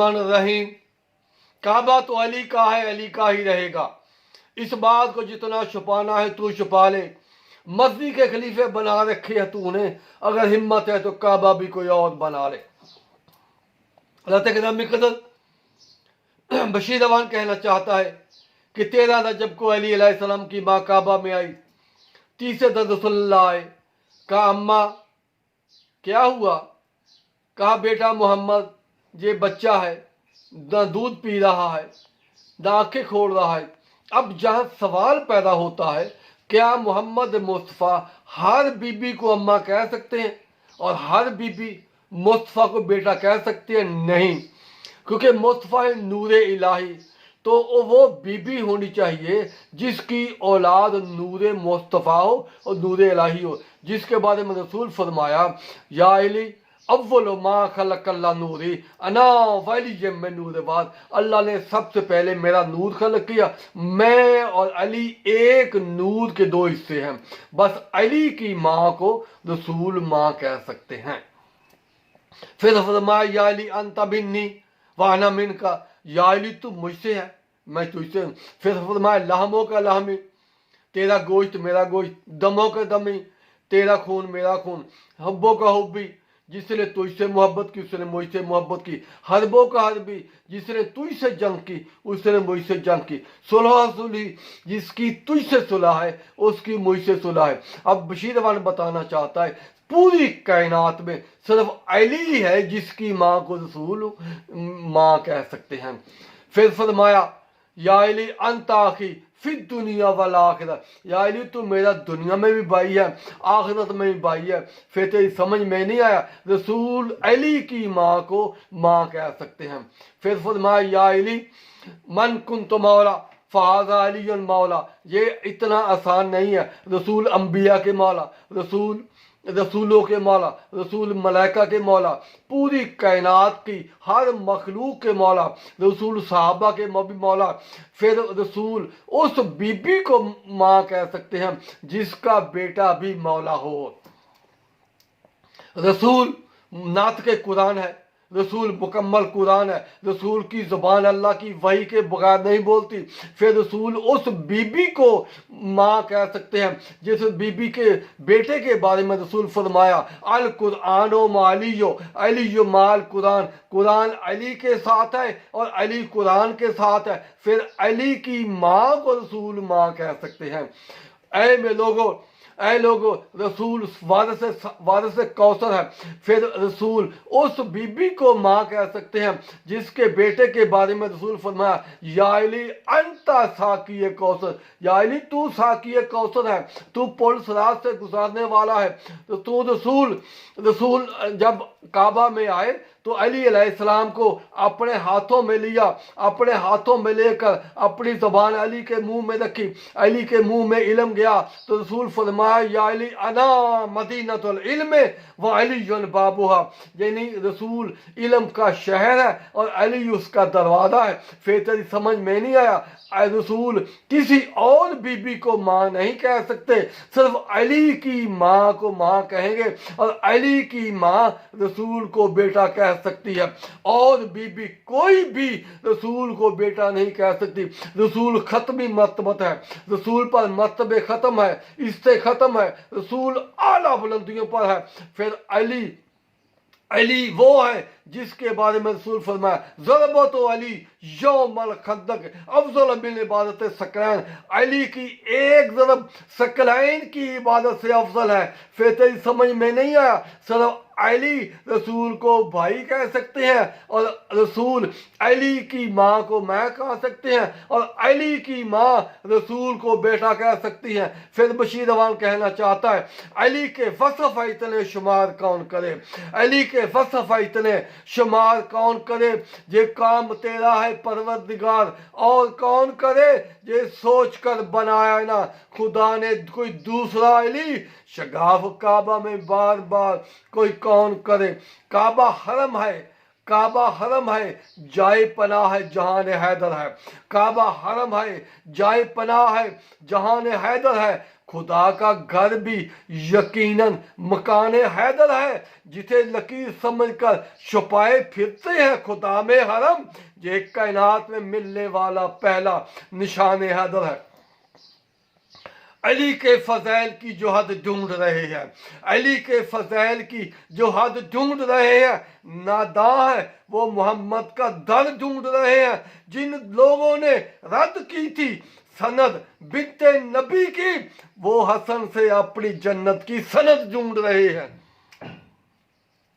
रहीम। काबा तो अली का है, अली का ही रहेगा। इस बात को जितना छुपाना है तू छुपा ले। मस्जिद के खलीफे बना रखे है तूने, अगर हिम्मत है तो काबा भी कोई और बना ले। अल्लाह के नाम में कदर बशीर अवान कहना चाहता है कि 13 रजब को अली अलैहिस्सलाम की माँ काबा में आई। तीसरे दिन रसूलुल्लाह आए। कहा अम्मा क्या हुआ? कहा बेटा मोहम्मद ये बच्चा है, ना दूध पी रहा है, ना आंखें खोल रहा है। अब जहाँ सवाल पैदा होता है, क्या मोहम्मद मुस्तफ़ा हर बीबी को अम्मा कह सकते हैं और हर बीबी मुस्तफ़ा को बेटा कह सकती है? नहीं, क्योंकि मुस्तफ़ा है नूर इलाही, तो वो बीबी होनी चाहिए जिसकी औलाद नूर मुस्तफ़ा हो और नूर इलाही हो, जिसके बारे में रसूल फरमाया या अली अव्वल मा खलक़ल्लाह नूरी अना वली में नूर बाद। अल्लाह ने सबसे पहले मेरा नूर खलक किया, मैं और अली एक नूर के दो हिस्से हैं। बस अली की माँ को रसूल माँ कह सकते हैं। फिर फरमाया या अली अंत बिन्नी वाना मिन का, या अली तू मुझसे है, मैं तुझसे हूँ। फिर फरमाया लहमों का लहमी, तेरा गोश्त मेरा गोश्त, दमों का दमी, तेरा खून मेरा खून, हब्बों का हुब्बी, जिसने तुझसे मोहब्बत की उसने मुझसे मोहब्बत की, हरबों का हरबी, जिसने तुझसे जंग की उसने मुझसे जंग की, सुलह सुलही, जिसकी तुझसे सुलह है उसकी मुझसे सुलह है। अब बशीर अवान बताना चाहता है पूरी कायनात में सिर्फ अली है जिसकी माँ को रसूल माँ कह सकते हैं। फिर फरमाया या अली अंत आखी फिर दुनिया वाला आखिरत, या अली तू मेरा दुनिया में भी भाई है आखिरत में भी भाई है। फिर तेरी समझ में नहीं आया, रसूल अली की माँ को माँ कह सकते हैं। फिर फरमाया या अली मन कुन तो मौला फ़ाज़ा अली मौला, ये इतना आसान नहीं है। रसूल अंबिया के मौला, रसूल रसूलों के मौला, रसूल मलाइका के मौला, पूरी कायनात की हर मखलूक के मौला, रसूल साहबा के मौला। फिर रसूल उस बीबी को माँ कह सकते हैं जिसका बेटा भी मौला हो। रसूल नात के कुरान है, रसूल मुकम्मल कुरान है, रसूल की ज़ुबान अल्लाह की वही के बगैर नहीं बोलती। फिर रसूल उस बीबी को माँ कह सकते हैं जिस बीबी के बेटे के बारे में रसूल फरमाया अल कुरान ओ मालियो अली माल कुरान, कुरान अली के साथ है और अली कुरान के साथ है। फिर अली की माँ को रसूल माँ कह सकते हैं। ऐ लोगो रसूल वारिस कौसर है। फिर रसूल उस बीबी को माँ कह सकते हैं जिसके बेटे के बारे में रसूल फरमाया या अली अंता साकी कौसर, या अली तू साकी कौसर है, तू पुल सिरात से गुजारने वाला है। तो तू रसूल जब काबा में आए तो अली अलैहिस्सलाम को अपने हाथों में लिया, अपने हाथों में लेकर अपनी ज़बान अली के मुंह में रखी, अली के मुंह में इल्म गया तो रसूल फरमाया या अली अना मदीनतुल इल्म व अली बाबुहा, यानी रसूल इल्म का शहर है और अली उसका दरवाज़ा है। फिर तेरी समझ में नहीं आया, रसूल किसी और बीबी को माँ नहीं कह सकते, सिर्फ अली की माँ को माँ कहेंगे और अली की माँ रसूल को बेटा कह सकती है। और बीबी कोई भी रसूल को बेटा नहीं कह सकती। रसूल खत्मी मर्तबत है, रसूल पर मर्तबे खत्म है, इससे खत्म है, रसूल आला बुलंदियों पर है। फिर अली वो है जिसके बारे में रसूल फरमाया ज़रबत अली यौमल खंदक अफजल मिन इबादत सकलैन, अली की एक ज़रब सकलैन की इबादत से अफजल है। फिर तेरी समझ में नहीं आया, सिर्फ अली रसूल को भाई कह सकते हैं और रसूल अली की माँ को मैं कह सकते हैं और अली की माँ रसूल को बेटा कह सकती हैं। फिर बशीर अवान कहना चाहता है अली के वसफ़ इतने शुमार कौन करे, अली के वसफ़ इतने शुमार कौन करे, ये काम तेरा है परवरदिगार और कौन करे, ये सोच कर बनाया ना खुदा ने कोई दूसरा अली, शगाफ काबा में बार बार कोई कौन करे। काबा हरम है, کعبہ حرم ہے جائے پناہ ہے جہان حیدر ہے، کعبہ حرم ہے جائے پناہ ہے جہان حیدر ہے، خدا کا گھر بھی یقیناً مکان حیدر ہے، جسے لکیر سمجھ کر چھپائے پھرتے ہیں خدا میں حرم، یہ کائنات میں ملنے والا پہلا نشان حیدر ہے۔ علی کے فضائل کی جو حد ڈھونڈ رہے ہیں، علی کے فضائل کی جو حد ڈھونڈ رہے ہیں، ناداں ہے وہ محمد کا در ڈھونڈ رہے ہیں۔ جن لوگوں نے رد کی تھی سند بنت نبی کی، وہ حسن سے اپنی جنت کی سند ڈھونڈ رہے ہیں۔